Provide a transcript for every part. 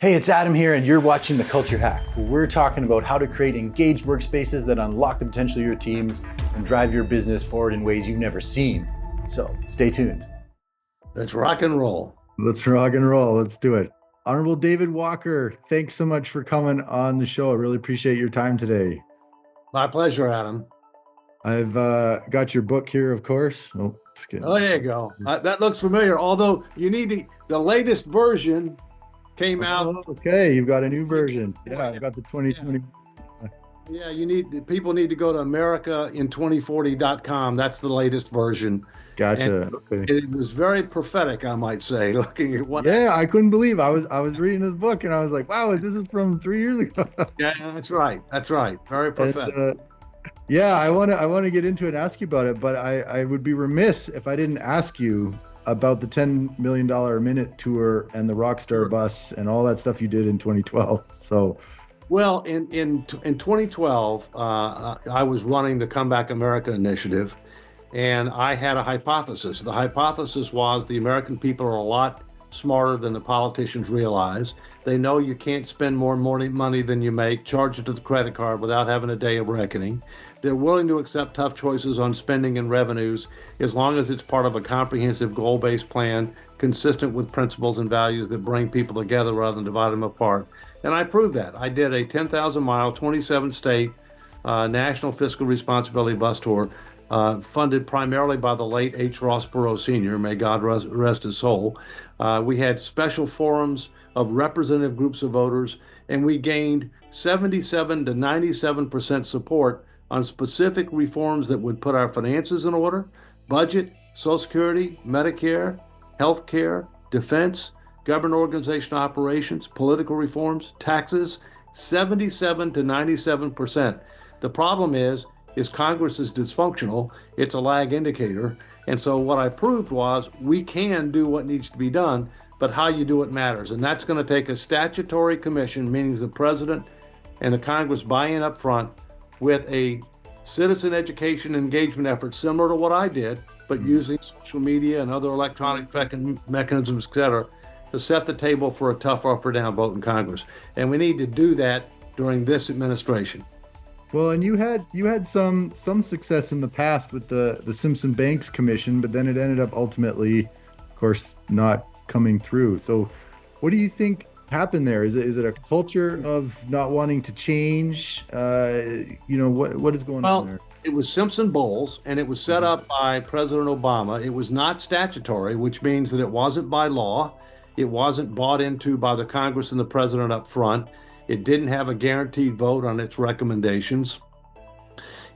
Hey, it's Adam here, and you're watching The Culture Hack, where we're talking about how to create engaged workspaces that unlock the potential of your teams and drive your business forward in ways you've never seen. So stay tuned. Let's rock and roll. Let's rock and roll. Let's do it. Honorable David Walker, thanks so much for coming on the show. I really appreciate your time today. My pleasure, Adam. I've got your book here, of course. Oh, it's good. Oh, there you go. That looks familiar, although you need the latest version came out. Okay, you've got a new version. Yeah, I've got the 2020. Yeah, people need to go to americain2040.com. That's the latest version. Gotcha. Okay. It was very prophetic, I might say, looking at what. Yeah, I couldn't believe I was reading this book and I was like, wow, this is from 3 years ago. Yeah, that's right. Very prophetic. And, yeah, I want to get into it and ask you about it, but I would be remiss if I didn't ask you about the $10 million a minute tour and the Rockstar bus and all that stuff you did in 2012. So, well, in 2012, I was running the Comeback America initiative, and I had a hypothesis. The hypothesis was the American people are a lot smarter than the politicians realize. They know you can't spend more money than you make, charge it to the credit card without having a day of reckoning. They're willing to accept tough choices on spending and revenues as long as it's part of a comprehensive goal-based plan consistent with principles and values that bring people together rather than divide them apart. And I proved that. I did a 10,000-mile, 27-state national fiscal responsibility bus tour funded primarily by the late H. Ross Perot Sr., may God rest his soul. We had special forums of representative groups of voters, and we gained 77 to 97% support on specific reforms that would put our finances in order: budget, Social Security, Medicare, health care, defense, government organization operations, political reforms, taxes. 77 to 97%. The problem is Congress is dysfunctional. It's a lag indicator. And so what I proved was we can do what needs to be done, but how you do it matters. And that's going to take a statutory commission, meaning the president and the Congress buying up front with a citizen education engagement effort similar to what I did, but using social media and other electronic mechanisms, et cetera, to set the table for a tough up or down vote in Congress. And we need to do that during this administration. Well, and you had some success in the past with the Simpson Banks Commission, but then it ended up ultimately, of course, not coming through. So what do you think happened there? Is it a culture of not wanting to change? What is going on there? It was Simpson Bowles, and it was set up by President Obama. It was not statutory, which means that it wasn't by law. It wasn't bought into by the Congress and the president up front. It didn't have a guaranteed vote on its recommendations.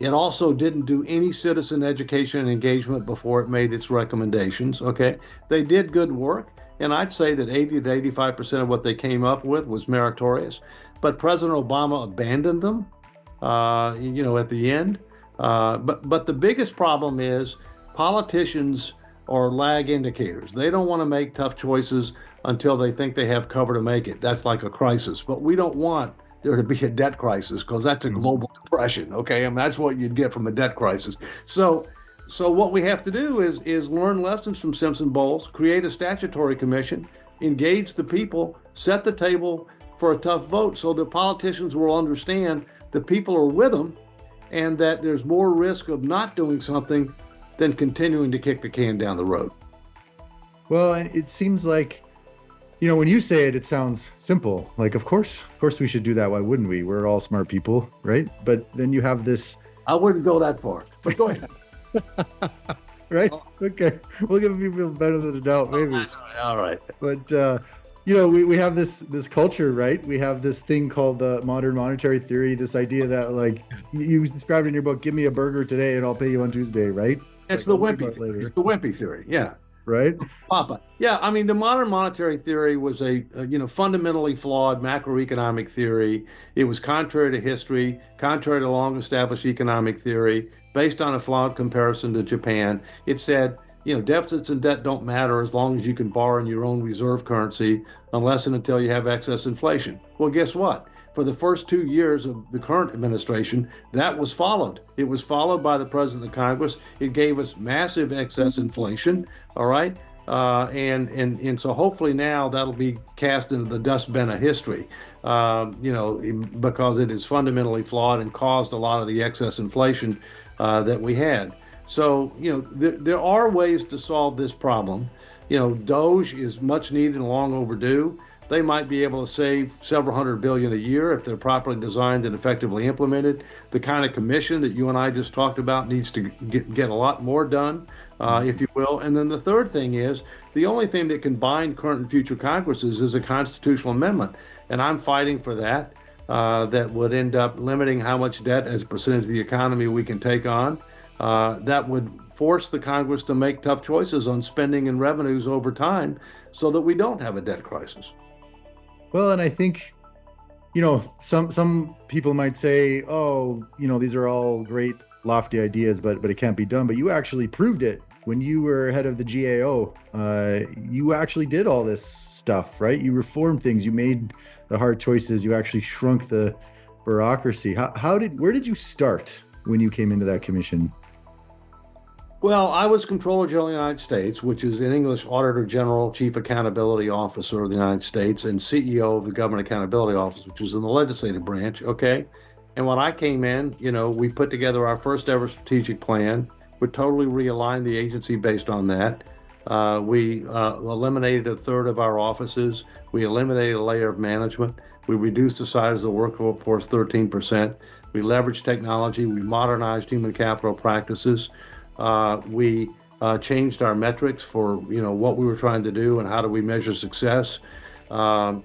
It also didn't do any citizen education and engagement before it made its recommendations. Okay, they did good work, and I'd say that 80 to 85% of what they came up with was meritorious. But President Obama abandoned them, at the end. But the biggest problem is politicians are lag indicators. They don't want to make tough choices until they think they have cover to make it. That's like a crisis. But we don't want there to be a debt crisis, because that's a global depression. Okay, and that's what you'd get from a debt crisis. So what we have to do is learn lessons from Simpson Bowles, create a statutory commission, engage the people, set the table for a tough vote, so the politicians will understand the people are with them, and that there's more risk of not doing something than continuing to kick the can down the road. Well, and it seems like, when you say it, it sounds simple. Like, of course we should do that. Why wouldn't we? We're all smart people, right? But then you have this. I wouldn't go that far, but go ahead. Right? Okay. We'll give people the benefit of the doubt, maybe. All right. But, we have this culture, right? We have this thing called the modern monetary theory, this idea that, like, you described in your book, give me a burger today and I'll pay you on Tuesday, right? It's the wimpy theory. It's the wimpy theory, yeah. Right? Papa. Yeah, I mean, the modern monetary theory was a fundamentally flawed macroeconomic theory. It was contrary to history, contrary to long-established economic theory, based on a flawed comparison to Japan. It said, deficits and debt don't matter as long as you can borrow in your own reserve currency, unless and until you have excess inflation. Well, guess what? For the first 2 years of the current administration, that was followed. It was followed by the president of Congress. It gave us massive excess inflation, all right? And so hopefully now that'll be cast into the dustbin of history, because it is fundamentally flawed and caused a lot of the excess inflation that we had. So, there are ways to solve this problem. Doge is much needed and long overdue. They might be able to save several hundred billion a year if they're properly designed and effectively implemented. The kind of commission that you and I just talked about needs to get a lot more done, if you will. And then the third thing is the only thing that can bind current and future Congresses is a constitutional amendment. And I'm fighting for that. That would end up limiting how much debt as a percentage of the economy we can take on. That would force the Congress to make tough choices on spending and revenues over time so that we don't have a debt crisis. Well, and I think, some people might say, oh, these are all great lofty ideas, but it can't be done. But you actually proved it when you were head of the GAO. You actually did all this stuff, right? You reformed things, you made the hard choices, you actually shrunk the bureaucracy. Where did you start when you came into that commission? Well, I was Comptroller General of the United States, which is in English Auditor General, Chief Accountability Officer of the United States, and CEO of the Government Accountability Office, which is in the legislative branch. Okay. And when I came in, we put together our first ever strategic plan. We totally realigned the agency based on that. We eliminated a third of our offices. We eliminated a layer of management. We reduced the size of the workforce 13%. We leveraged technology. We modernized human capital practices. We changed our metrics for what we were trying to do and how do we measure success. We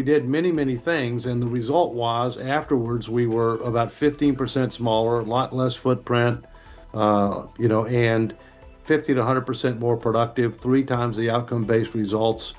did many things, and the result was afterwards we were about 15% smaller, a lot less footprint, and 50 to 100% more productive, 3 times the outcome-based results.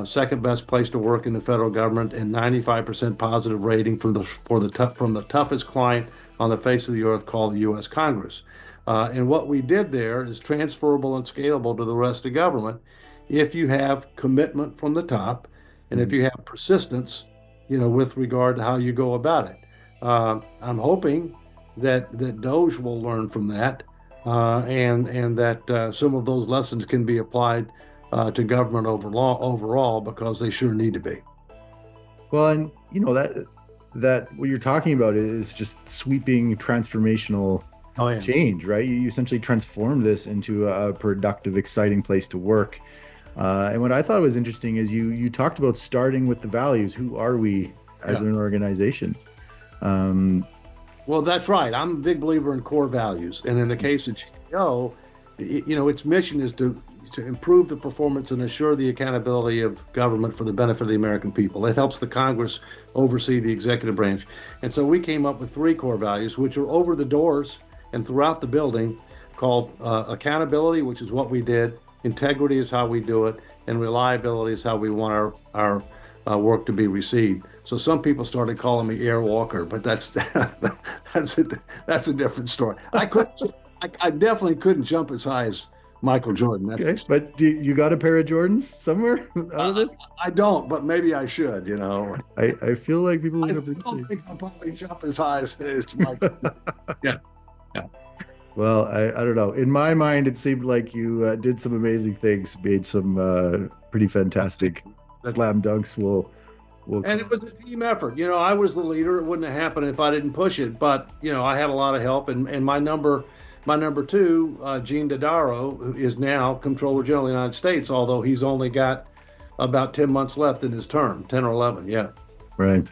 Second best place to work in the federal government, and 95% positive rating from the toughest client on the face of the earth, called the U.S. Congress. And what we did there is transferable and scalable to the rest of government if you have commitment from the top and if you have persistence, with regard to how you go about it. I'm hoping that Doge will learn from that, and that some of those lessons can be applied to government overall, because they sure need to be. Well, and that what you're talking about is just sweeping transformational change, right? You essentially transformed this into a productive, exciting place to work. And what I thought was interesting is you talked about starting with the values. Who are we as an organization? Well, that's right. I'm a big believer in core values. And in the case of GAO, its mission is to improve the performance and assure the accountability of government for the benefit of the American people. It helps the Congress oversee the executive branch. And so we came up with 3 core values, which are over the doors and throughout the building, called accountability, which is what we did, integrity is how we do it, and reliability is how we want our work to be received. So some people started calling me Air Walker, but that's a different story. I definitely couldn't jump as high as Michael Jordan. Okay, but you got a pair of Jordans somewhere out of this? I don't, but maybe I should. I feel like people. I don't think I'll probably jump as high as Michael. Yeah. Well, I don't know. In my mind, it seemed like you did some amazing things, made some pretty fantastic slam dunks. And it was a team effort. I was the leader. It wouldn't have happened if I didn't push it. But I had a lot of help, and my number 2, Gene Dodaro, who is now Comptroller General of the United States, although he's only got about 10 months left in his term, 10 or 11. Yeah. Right.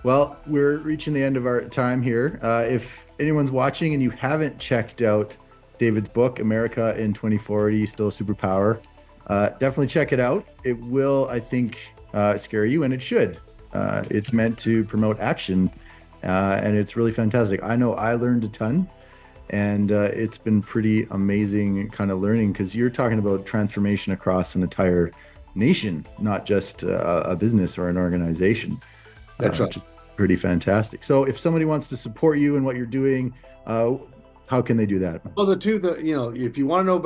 Well, we're reaching the end of our time here. If anyone's watching and you haven't checked out David's book, America in 2040, Still a Superpower, definitely check it out. It will, I think, scare you, and it should. It's meant to promote action, and it's really fantastic. I know I learned a ton, and it's been pretty amazing kind of learning, because you're talking about transformation across an entire nation, not just a business or an organization. That's right. Which is pretty fantastic. So if somebody wants to support you and what you're doing, how can they do that? Well, if you want to know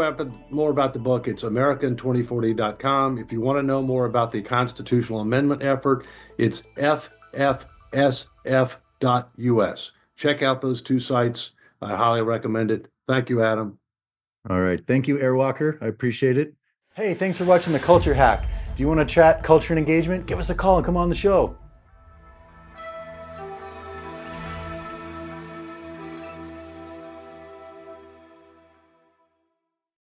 more about the book, it's american2040.com. If you want to know more about the constitutional amendment effort, it's ffsf.us. Check out those 2 sites. I highly recommend it. Thank you, Adam. All right. Thank you, Airwalker. I appreciate it. Hey, thanks for watching the Culture Hack. Do you want to chat culture and engagement? Give us a call and come on the show.